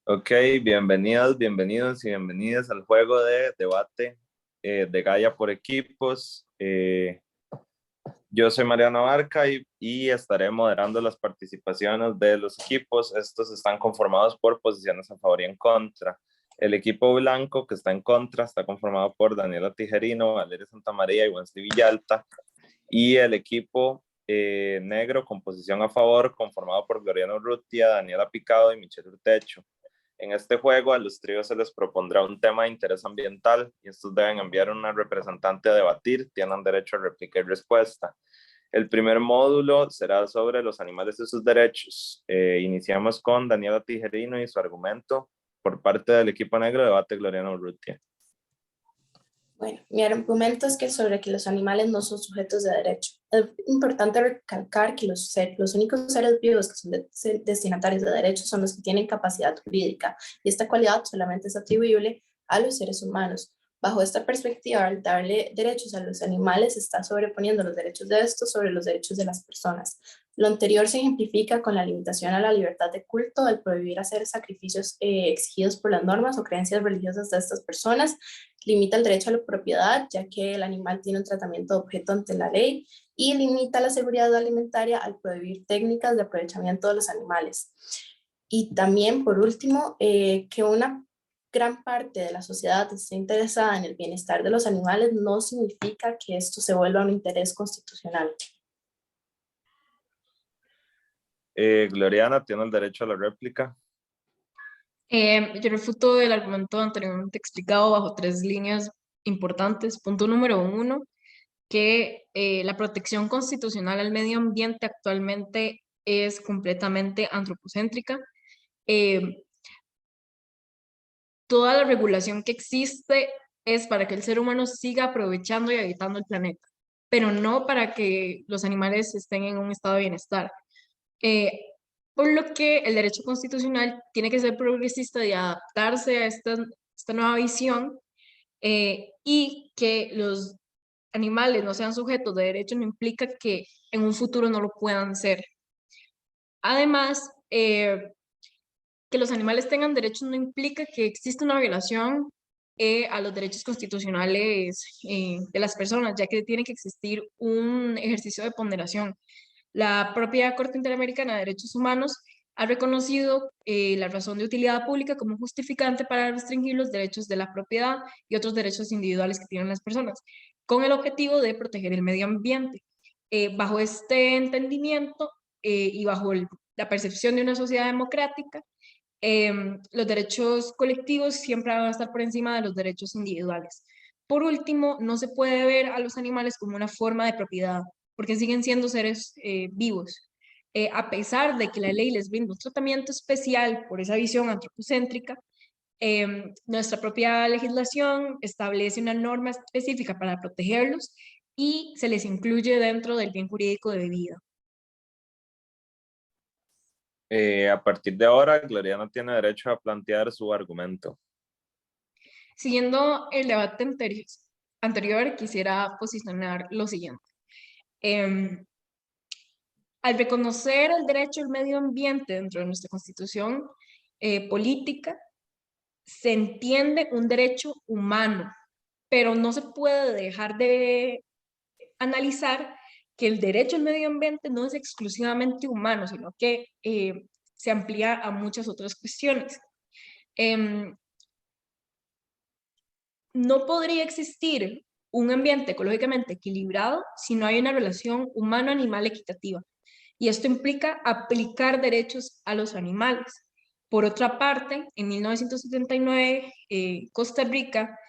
Ok, bienvenidos, bienvenidos y bienvenidas al juego de debate de Gaia por equipos. Yo soy Mariano Barca y estaré moderando las participaciones de los equipos. Estos están conformados por posiciones a favor y en contra. El equipo blanco que está en contra está conformado por Daniela Tijerino, Valeria Santamaría y Wensley Villalta. Y el equipo negro con posición a favor, conformado por Gloriano Urrutia, Daniela Picado y Michelle Urtecho. En este juego, a los tríos se les propondrá un tema de interés ambiental y estos deben enviar una representante a debatir, tienen derecho a réplica y respuesta. El primer módulo será sobre los animales y sus derechos. Iniciamos con Daniela Tijerino y su argumento por parte del equipo negro, debate Gloriano Urrutia. Bueno, mi argumento es que sobre que los animales no son sujetos de derecho. Es importante recalcar que los únicos seres vivos que son destinatarios de derechos son los que tienen capacidad jurídica, y esta cualidad solamente es atribuible a los seres humanos. Bajo esta perspectiva, al darle derechos a los animales, se está sobreponiendo los derechos de estos sobre los derechos de las personas. Lo anterior se ejemplifica con la limitación a la libertad de culto, al prohibir hacer sacrificios exigidos por las normas o creencias religiosas de estas personas. Limita el derecho a la propiedad, ya que el animal tiene un tratamiento de objeto ante la ley, y limita la seguridad alimentaria al prohibir técnicas de aprovechamiento de los animales. Y también, por último, que una gran parte de la sociedad esté interesada en el bienestar de los animales no significa que esto se vuelva un interés constitucional. Gloriana tiene el derecho a la réplica. Yo refuto el argumento anteriormente explicado bajo tres líneas importantes. Punto número uno, que la protección constitucional al medio ambiente actualmente es completamente antropocéntrica. Toda la regulación que existe es para que el ser humano siga aprovechando y habitando el planeta, pero no para que los animales estén en un estado de bienestar. Eh, por lo que el derecho constitucional tiene que ser progresista y adaptarse a esta nueva visión, y que los animales no sean sujetos de derecho no implica que en un futuro no lo puedan ser. Además, que los animales tengan derechos no implica que exista una violación a los derechos constitucionales de las personas, ya que tiene que existir un ejercicio de ponderación. La propia Corte Interamericana de Derechos Humanos ha reconocido la razón de utilidad pública como justificante para restringir los derechos de la propiedad y otros derechos individuales que tienen las personas, con el objetivo de proteger el medio ambiente. Bajo este entendimiento y bajo la percepción de una sociedad democrática, los derechos colectivos siempre van a estar por encima de los derechos individuales. Por último, no se puede ver a los animales como una forma de propiedad, porque siguen siendo seres vivos. A pesar de que la ley les brinda un tratamiento especial por esa visión antropocéntrica, nuestra propia legislación establece una norma específica para protegerlos y se les incluye dentro del bien jurídico de vida. A partir de ahora, Gloriana tiene derecho a plantear su argumento. Siguiendo el debate anterior, quisiera posicionar lo siguiente. Al reconocer el derecho al medio ambiente dentro de nuestra constitución política, se entiende un derecho humano, pero no se puede dejar de analizar que el derecho al medio ambiente no es exclusivamente humano, sino que se amplía a muchas otras cuestiones. No podría existir un ambiente ecológicamente equilibrado si no hay una relación humano-animal equitativa. Y esto implica aplicar derechos a los animales. Por otra parte, en 1979, Costa Rica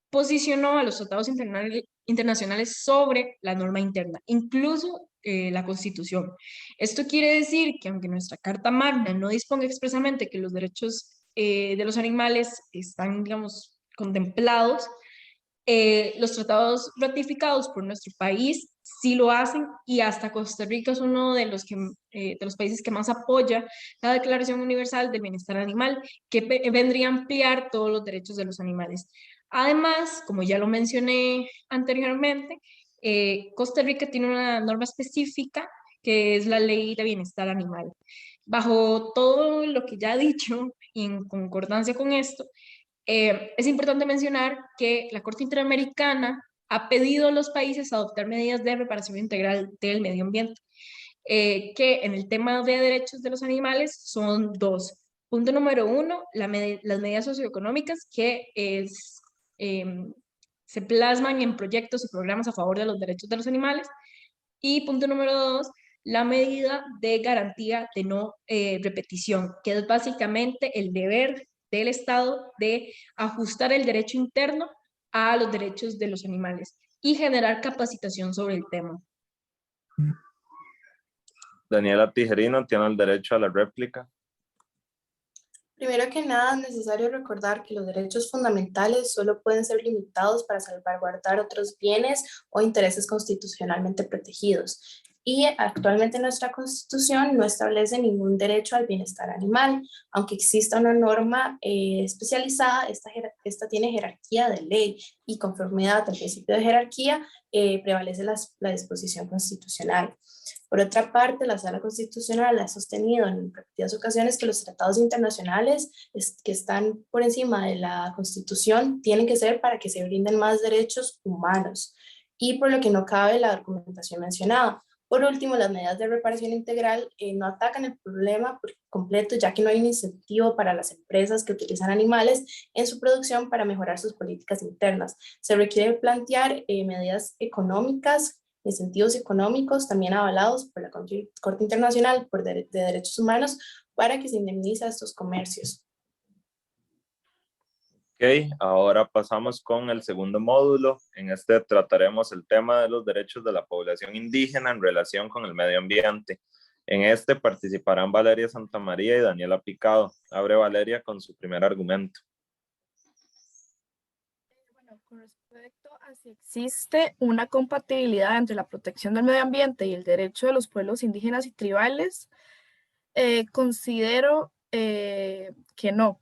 posicionó a los tratados internacionales sobre la norma interna, incluso la Constitución. Esto quiere decir que aunque nuestra Carta Magna no disponga expresamente que los derechos de los animales están, digamos, contemplados, los tratados ratificados por nuestro país sí lo hacen, y hasta Costa Rica es uno de los países que más apoya la Declaración Universal del Bienestar Animal, que vendría a ampliar todos los derechos de los animales. Además, como ya lo mencioné anteriormente, Costa Rica tiene una norma específica que es la Ley de Bienestar Animal. Bajo todo lo que ya he dicho y en concordancia con esto, es importante mencionar que la Corte Interamericana ha pedido a los países adoptar medidas de reparación integral del medio ambiente, que en el tema de derechos de los animales son dos. Punto número uno, las medidas socioeconómicas que se plasman en proyectos y programas a favor de los derechos de los animales. Y punto número dos, la medida de garantía de no repetición, que es básicamente el deber del Estado de ajustar el derecho interno a los derechos de los animales y generar capacitación sobre el tema. Daniela Tijerino tiene el derecho a la réplica. Primero que nada, es necesario recordar que los derechos fundamentales solo pueden ser limitados para salvaguardar otros bienes o intereses constitucionalmente protegidos. Y actualmente nuestra Constitución no establece ningún derecho al bienestar animal, aunque exista una norma especializada, esta tiene jerarquía de ley y conformidad al principio de jerarquía prevalece la disposición constitucional. Por otra parte, la Sala Constitucional ha sostenido en repetidas ocasiones que los tratados internacionales que están por encima de la Constitución tienen que ser para que se brinden más derechos humanos y por lo que no cabe la argumentación mencionada. Por último, las medidas de reparación integral no atacan el problema por completo, ya que no hay un incentivo para las empresas que utilizan animales en su producción para mejorar sus políticas internas. Se requiere plantear medidas económicas, incentivos económicos también avalados por la Corte Internacional de Derechos Humanos para que se indemnice a estos comercios. Ok, ahora pasamos con el segundo módulo. En este trataremos el tema de los derechos de la población indígena en relación con el medio ambiente. En este participarán Valeria Santamaría y Daniela Picado. Abre Valeria con su primer argumento. Bueno, con respecto a si existe una compatibilidad entre la protección del medio ambiente y el derecho de los pueblos indígenas y tribales, considero que no.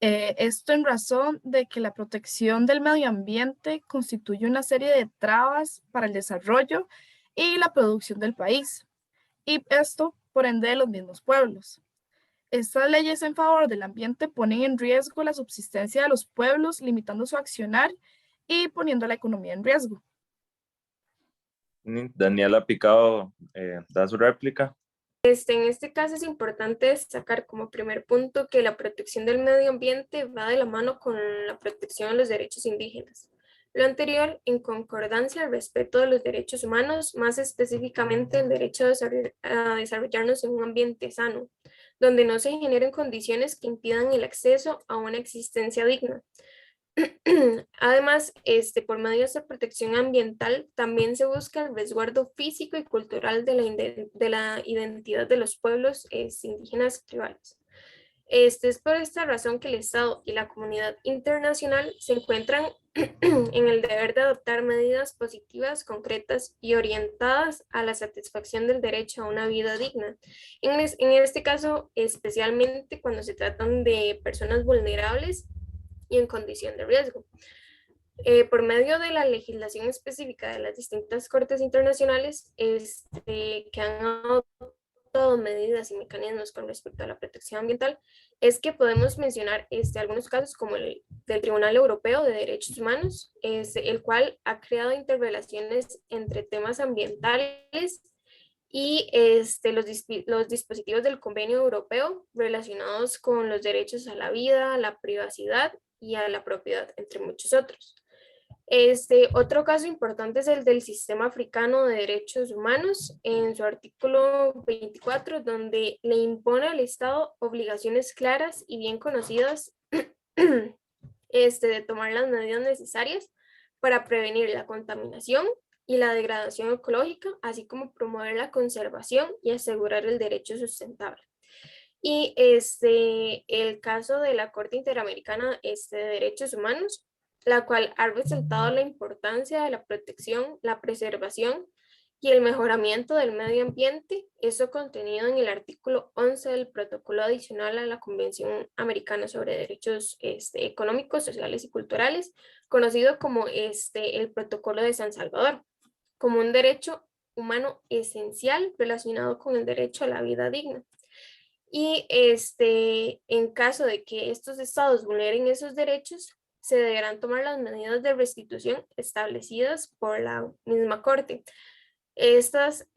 Esto en razón de que la protección del medio ambiente constituye una serie de trabas para el desarrollo y la producción del país, y esto por ende de los mismos pueblos. Estas leyes en favor del ambiente ponen en riesgo la subsistencia de los pueblos, limitando su accionar y poniendo la economía en riesgo. Daniela Picado da su réplica. En este caso es importante destacar como primer punto que la protección del medio ambiente va de la mano con la protección de los derechos indígenas. Lo anterior, en concordancia al respeto de los derechos humanos, más específicamente el derecho a desarrollarnos en un ambiente sano, donde no se generen condiciones que impidan el acceso a una existencia digna. Además, por medio de esta protección ambiental, también se busca el resguardo físico y cultural de la identidad de los pueblos indígenas y tribales. Es por esta razón que el Estado y la comunidad internacional se encuentran en el deber de adoptar medidas positivas, concretas y orientadas a la satisfacción del derecho a una vida digna. En este caso, especialmente cuando se tratan de personas vulnerables y en condición de riesgo. Por medio de la legislación específica de las distintas cortes internacionales que han adoptado medidas y mecanismos con respecto a la protección ambiental, es que podemos mencionar algunos casos como el del Tribunal Europeo de Derechos Humanos, el cual ha creado interrelaciones entre temas ambientales y los dispositivos del Convenio Europeo relacionados con los derechos a la vida, a la privacidad y a la propiedad, entre muchos otros. Otro caso importante es el del Sistema Africano de Derechos Humanos, en su artículo 24, donde le impone al Estado obligaciones claras y bien conocidas de tomar las medidas necesarias para prevenir la contaminación y la degradación ecológica, así como promover la conservación y asegurar el derecho sustentable. Y el caso de la Corte Interamericana de Derechos Humanos, la cual ha resaltado la importancia de la protección, la preservación y el mejoramiento del medio ambiente, eso contenido en el artículo 11 del protocolo adicional a la Convención Americana sobre Derechos Económicos, Sociales y Culturales, conocido como el Protocolo de San Salvador, como un derecho humano esencial relacionado con el derecho a la vida digna. y en caso de que estos estados vulneren esos derechos, se deberán tomar las medidas de restitución establecidas por la misma Corte. Estas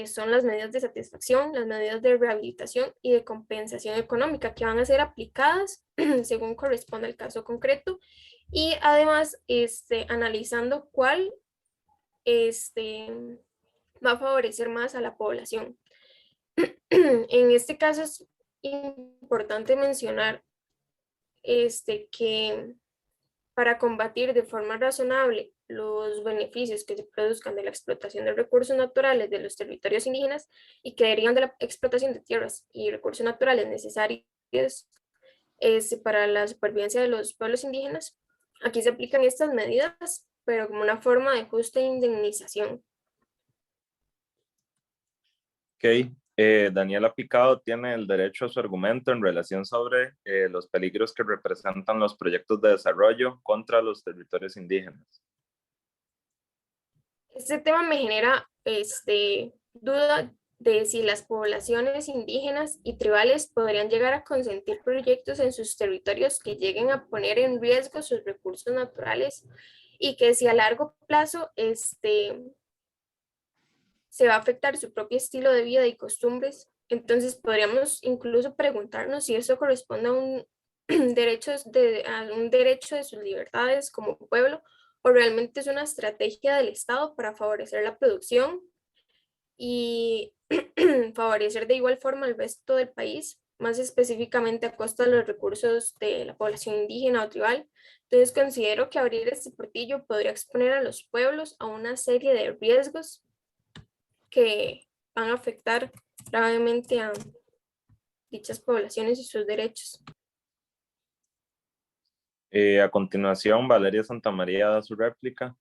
son las medidas de satisfacción, las medidas de rehabilitación y de compensación económica que van a ser aplicadas según corresponde al caso concreto, y además analizando cuál va a favorecer más a la población. En este caso es importante mencionar que para combatir de forma razonable los beneficios que se produzcan de la explotación de recursos naturales de los territorios indígenas y que derivan de la explotación de tierras y recursos naturales necesarios para la supervivencia de los pueblos indígenas, aquí se aplican estas medidas, pero como una forma de justa indemnización. Ok, Daniela Picado tiene el derecho a su argumento en relación sobre los peligros que representan los proyectos de desarrollo contra los territorios indígenas. Este tema me genera duda de si las poblaciones indígenas y tribales podrían llegar a consentir proyectos en sus territorios que lleguen a poner en riesgo sus recursos naturales, y que si a largo plazo se va a afectar su propio estilo de vida y costumbres. Entonces podríamos incluso preguntarnos si eso corresponde a un derecho de sus libertades como pueblo, o realmente es una estrategia del Estado para favorecer la producción y favorecer de igual forma al resto del país, más específicamente a costa de los recursos de la población indígena o tribal. Entonces considero que abrir este portillo podría exponer a los pueblos a una serie de riesgos que van a afectar gravemente a dichas poblaciones y sus derechos. A continuación, Valeria Santamaría da su réplica.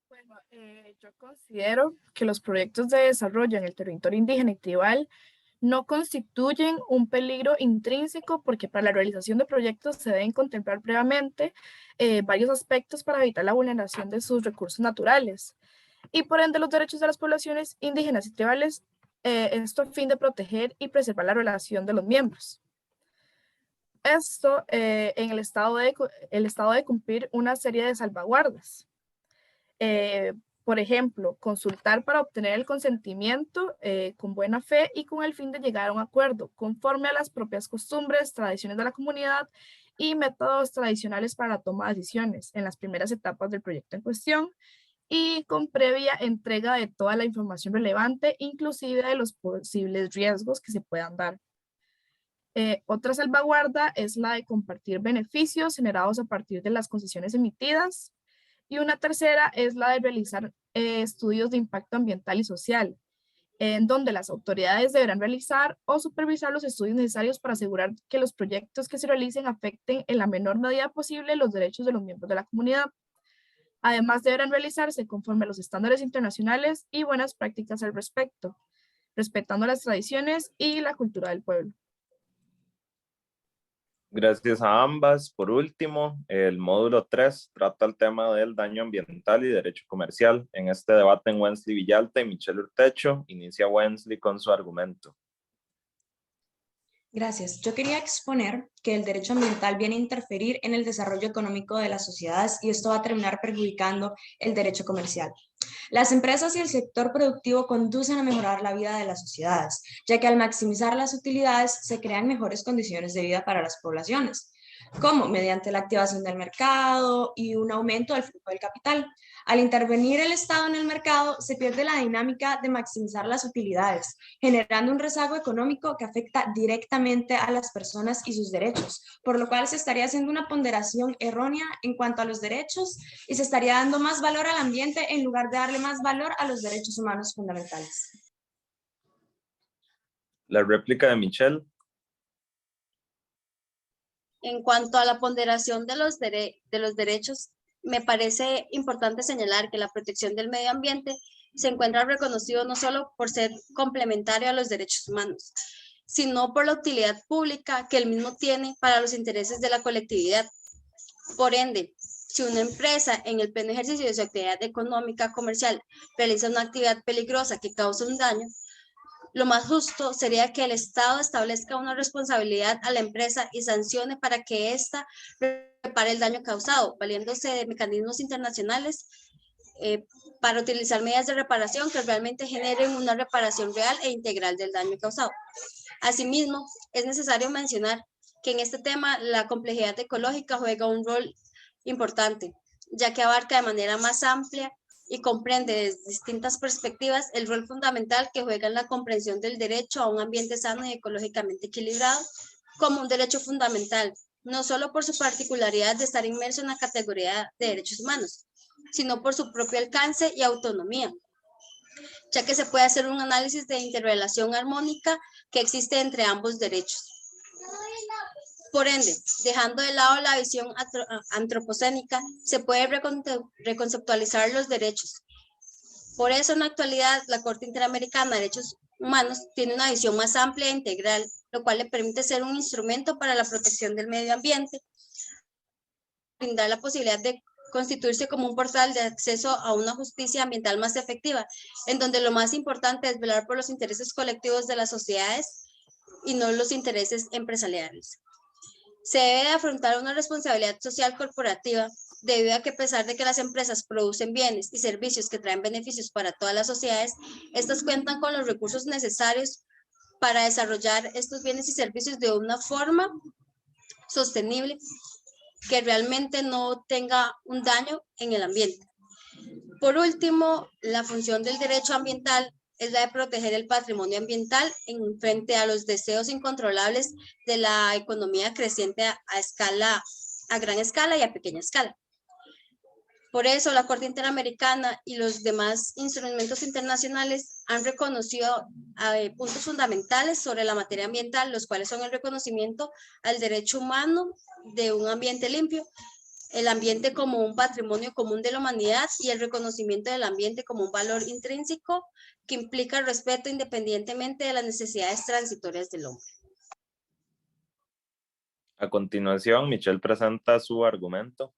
Bueno, yo considero que los proyectos de desarrollo en el territorio indígena y tribal no constituyen un peligro intrínseco, porque para la realización de proyectos se deben contemplar previamente varios aspectos para evitar la vulneración de sus recursos naturales y por ende los derechos de las poblaciones indígenas y tribales, esto a fin de proteger y preservar la relación de los miembros. Esto en el Estado de cumplir una serie de salvaguardas. Por ejemplo, consultar para obtener el consentimiento con buena fe y con el fin de llegar a un acuerdo conforme a las propias costumbres, tradiciones de la comunidad y métodos tradicionales para la toma de decisiones en las primeras etapas del proyecto en cuestión, y con previa entrega de toda la información relevante, inclusive de los posibles riesgos que se puedan dar. Otra salvaguarda es la de compartir beneficios generados a partir de las concesiones emitidas. Y una tercera es la de realizar estudios de impacto ambiental y social, en donde las autoridades deberán realizar o supervisar los estudios necesarios para asegurar que los proyectos que se realicen afecten en la menor medida posible los derechos de los miembros de la comunidad. Además, deberán realizarse conforme a los estándares internacionales y buenas prácticas al respecto, respetando las tradiciones y la cultura del pueblo. Gracias a ambas. Por último, el módulo 3 trata el tema del daño ambiental y derecho comercial. En este debate, en Wensley Villalta y Michelle Urtecho, inicia Wensley con su argumento. Gracias. Yo quería exponer que el derecho ambiental viene a interferir en el desarrollo económico de las sociedades y esto va a terminar perjudicando el derecho comercial. Las empresas y el sector productivo conducen a mejorar la vida de las sociedades, ya que al maximizar las utilidades se crean mejores condiciones de vida para las poblaciones, como mediante la activación del mercado y un aumento del flujo del capital. Al intervenir el Estado en el mercado, se pierde la dinámica de maximizar las utilidades, generando un rezago económico que afecta directamente a las personas y sus derechos, por lo cual se estaría haciendo una ponderación errónea en cuanto a los derechos y se estaría dando más valor al ambiente en lugar de darle más valor a los derechos humanos fundamentales. La réplica de Michelle. En cuanto a la ponderación de los derechos, me parece importante señalar que la protección del medio ambiente se encuentra reconocido no solo por ser complementario a los derechos humanos, sino por la utilidad pública que el mismo tiene para los intereses de la colectividad. Por ende, si una empresa en el pleno ejercicio de su actividad económica comercial realiza una actividad peligrosa que causa un daño, Lo más justo sería que el Estado establezca una responsabilidad a la empresa y sancione para que ésta repare el daño causado, valiéndose de mecanismos internacionales para utilizar medidas de reparación que realmente generen una reparación real e integral del daño causado. Asimismo, es necesario mencionar que en este tema la complejidad ecológica juega un rol importante, ya que abarca de manera más amplia y comprende desde distintas perspectivas el rol fundamental que juega en la comprensión del derecho a un ambiente sano y ecológicamente equilibrado como un derecho fundamental, no solo por su particularidad de estar inmerso en la categoría de derechos humanos, sino por su propio alcance y autonomía, ya que se puede hacer un análisis de interrelación armónica que existe entre ambos derechos. Por ende, dejando de lado la visión antropocénica, se puede reconceptualizar los derechos. Por eso, en la actualidad, la Corte Interamericana de Derechos Humanos tiene una visión más amplia e integral, lo cual le permite ser un instrumento para la protección del medio ambiente, brindar la posibilidad de constituirse como un portal de acceso a una justicia ambiental más efectiva, en donde lo más importante es velar por los intereses colectivos de las sociedades y no los intereses empresariales. Se debe afrontar una responsabilidad social corporativa debido a que a pesar de que las empresas producen bienes y servicios que traen beneficios para todas las sociedades, estas cuentan con los recursos necesarios para desarrollar estos bienes y servicios de una forma sostenible que realmente no tenga un daño en el ambiente. Por último, la función del derecho ambiental es la de proteger el patrimonio ambiental en frente a los deseos incontrolables de la economía creciente a gran escala y a pequeña escala. Por eso, la Corte Interamericana y los demás instrumentos internacionales han reconocido puntos fundamentales sobre la materia ambiental, los cuales son el reconocimiento al derecho humano de un ambiente limpio, el ambiente como un patrimonio común de la humanidad y el reconocimiento del ambiente como un valor intrínseco que implica el respeto independientemente de las necesidades transitorias del hombre. A continuación, Michelle presenta su argumento.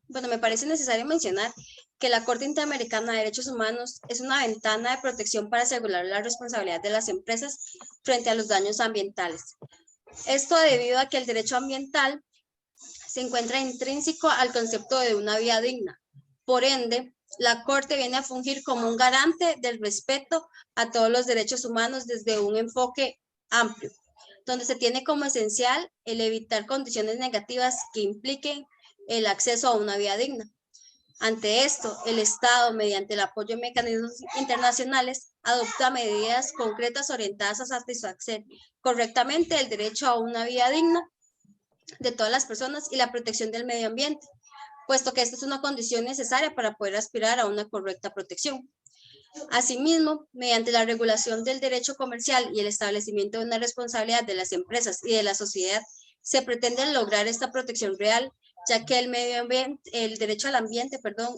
Bueno, me parece necesario mencionar que la Corte Interamericana de Derechos Humanos es una ventana de protección para asegurar la responsabilidad de las empresas frente a los daños ambientales. Esto debido a que el derecho ambiental se encuentra intrínseco al concepto de una vida digna. Por ende, la Corte viene a fungir como un garante del respeto a todos los derechos humanos desde un enfoque amplio, donde se tiene como esencial el evitar condiciones negativas que impliquen el acceso a una vida digna. Ante esto, el Estado, mediante el apoyo de mecanismos internacionales, adopta medidas concretas orientadas a satisfacer correctamente el derecho a una vida digna de todas las personas y la protección del medio ambiente, puesto que esta es una condición necesaria para poder aspirar a una correcta protección. Asimismo, mediante la regulación del derecho comercial y el establecimiento de una responsabilidad de las empresas y de la sociedad, se pretende lograr esta protección real, ya que el derecho al ambiente,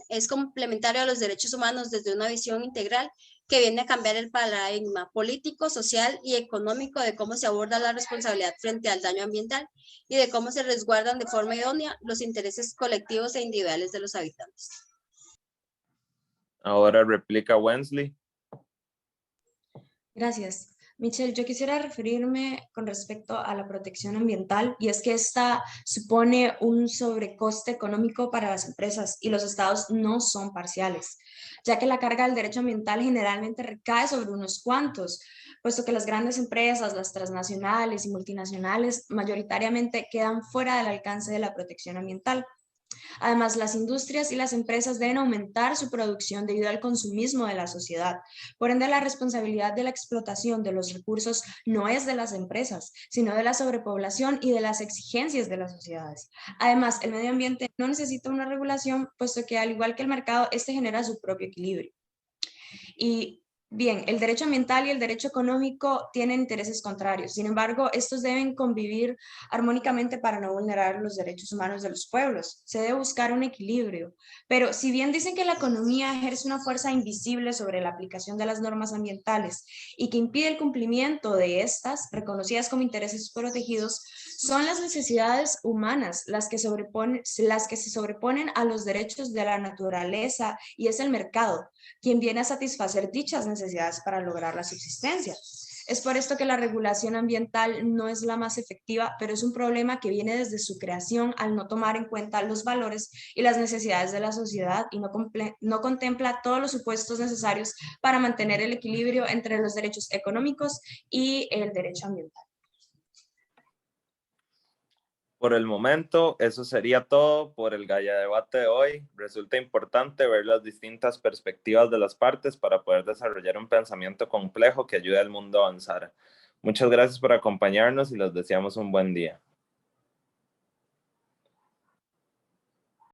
es complementario a los derechos humanos desde una visión integral que viene a cambiar el paradigma político, social y económico de cómo se aborda la responsabilidad frente al daño ambiental y de cómo se resguardan de forma idónea los intereses colectivos e individuales de los habitantes. Ahora replica Wensley. Gracias. Michelle, yo quisiera referirme con respecto a la protección ambiental y es que esta supone un sobrecoste económico para las empresas y los estados no son parciales, ya que la carga del derecho ambiental generalmente recae sobre unos cuantos, puesto que las grandes empresas, las transnacionales y multinacionales mayoritariamente quedan fuera del alcance de la protección ambiental. Además, las industrias y las empresas deben aumentar su producción debido al consumismo de la sociedad. Por ende, la responsabilidad de la explotación de los recursos no es de las empresas, sino de la sobrepoblación y de las exigencias de las sociedades. Además, el medio ambiente no necesita una regulación, puesto que al igual que el mercado, este genera su propio equilibrio. Y Bien, el derecho ambiental y el derecho económico tienen intereses contrarios. Sin embargo, estos deben convivir armónicamente para no vulnerar los derechos humanos de los pueblos. Se debe buscar un equilibrio. Pero si bien dicen que la economía ejerce una fuerza invisible sobre la aplicación de las normas ambientales y que impide el cumplimiento de estas, reconocidas como intereses protegidos, son las necesidades humanas las que se sobreponen a los derechos de la naturaleza, y es el mercado quien viene a satisfacer dichas necesidades para lograr la subsistencia. Es por esto que la regulación ambiental no es la más efectiva, pero es un problema que viene desde su creación al no tomar en cuenta los valores y las necesidades de la sociedad y no contempla todos los supuestos necesarios para mantener el equilibrio entre los derechos económicos y el derecho ambiental. Por el momento, eso sería todo por el Gaia Debate de hoy. Resulta importante ver las distintas perspectivas de las partes para poder desarrollar un pensamiento complejo que ayude al mundo a avanzar. Muchas gracias por acompañarnos y les deseamos un buen día.